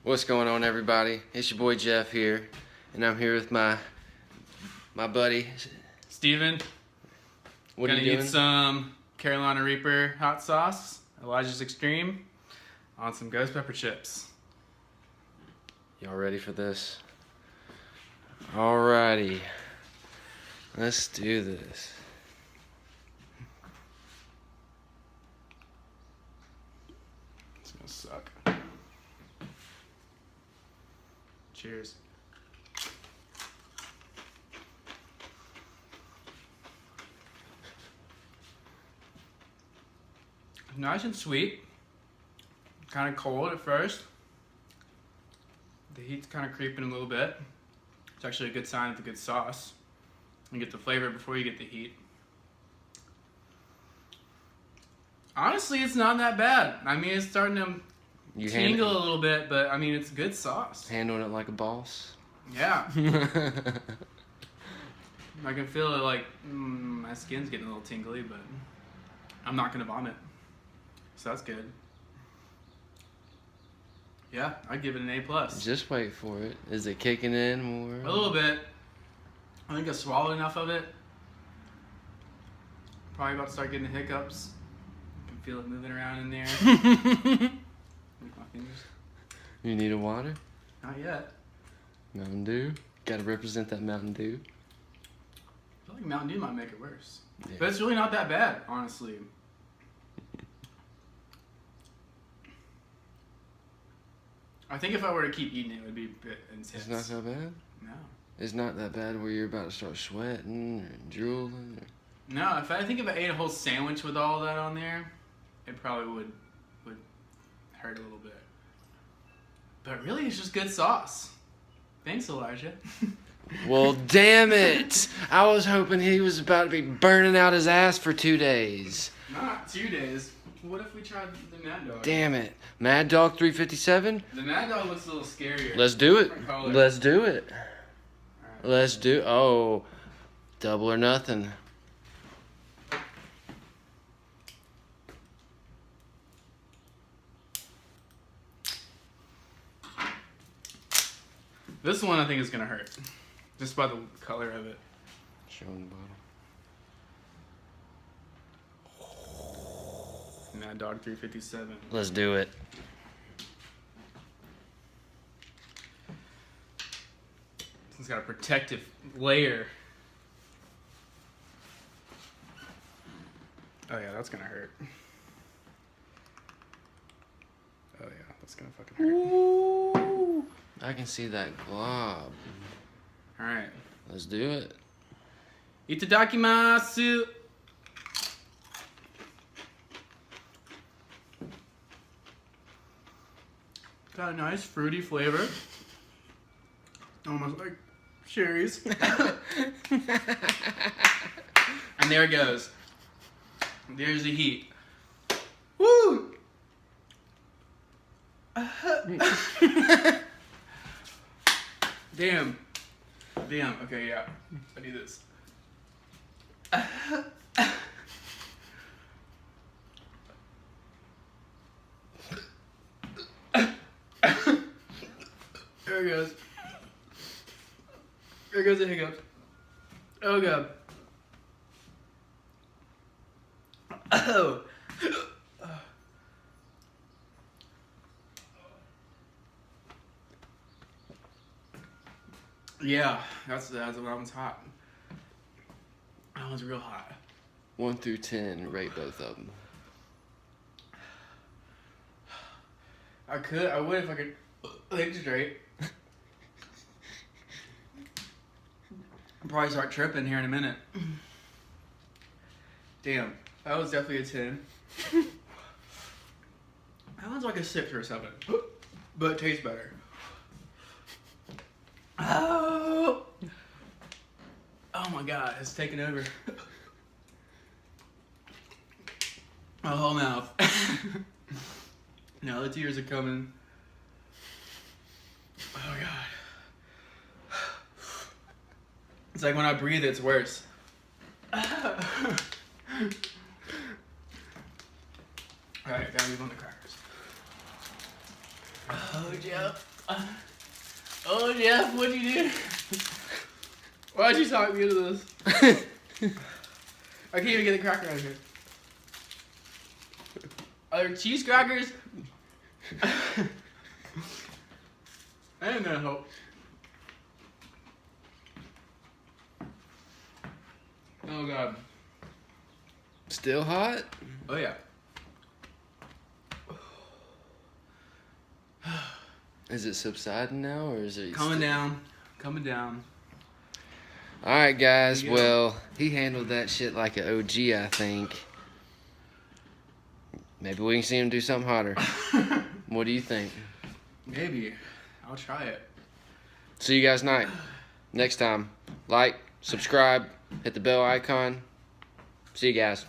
What's going on, everybody? It's your boy Jeff here, and I'm here with my buddy Steven. What are Gonna you doing? eat some Carolina Reaper hot sauce, Elijah's Extreme, on some ghost pepper chips. Y'all ready for this? Alrighty, let's do this. It's gonna suck. Cheers. Nice and sweet. Kind of cold at first. The heat's kind of creeping a little bit. It's actually a good sign of a good sauce. You get the flavor before you get the heat. Honestly, it's not that bad. I mean, it's starting to tingle a little bit, but I mean, it's good sauce. Handling it like a boss. Yeah. I can feel it like my skin's getting a little tingly, but I'm not gonna vomit. So that's good. Yeah, I'd give it an A+. Just wait for it. Is it kicking in more? A little bit. I think I swallowed enough of it. Probably about to start getting the hiccups. I can feel it moving around in there. With my fingers. You need a water? Not yet. Mountain Dew? Gotta represent that Mountain Dew. I feel like Mountain Dew might make it worse. Yeah. But it's really not that bad, honestly. I think if I were to keep eating it, it would be a bit intense. It's not that bad? No. It's not that bad where you're about to start sweating or drooling? Or... No, I think if I ate a whole sandwich with all that on there, it probably would hurt a little bit. But really, it's just good sauce. Thanks, Elijah. Well, damn it! I was hoping he was about to be burning out his ass for 2 days. Not 2 days. What if we tried the Mad Dog? Damn it. Mad Dog 357? The Mad Dog looks a little scarier. Let's do it. Different color. Let's do it. Alright. Let's do... Oh, double or nothing. This one I think is going to hurt. Just by the color of it. Show him the bottle. Mad Dog 357. Let's do it. It's got a protective layer. Oh yeah, that's gonna hurt. Oh yeah, that's gonna fucking hurt. Ooh, I can see that glob. Alright. Let's do it. Itadakimasu! Got a nice fruity flavor. Almost like cherries. And there it goes. There's the heat. Woo! Damn. Damn. Okay, yeah. I do this. There it goes. There goes the hiccups. Oh god. Oh. Yeah, that's that one's hot. That one's real hot. 1 through 10, rate both of them. I would if I could think straight. I'll probably start tripping here in a minute. Damn, that was definitely a 10. That one's like a 6 or a 7, but it tastes better. Oh my god, it's taking over. My whole mouth. Now the tears are coming. Oh god. It's like when I breathe, it's worse. Alright, gotta move on the crackers. Oh, Jeff. Oh, Jeff, what'd you do? Why'd you talk me into this? I can't even get the cracker out of here. Are there cheese crackers? I ain't gonna help. Oh god. Still hot? Oh yeah. Is it subsiding now, or is it Coming down. Coming down. All right, guys. There you go. Well, he handled that shit like an OG, I think. Maybe we can see him do something hotter. What do you think? Maybe. I'll try it. See you guys next time. Like, subscribe, hit the bell icon. See you guys.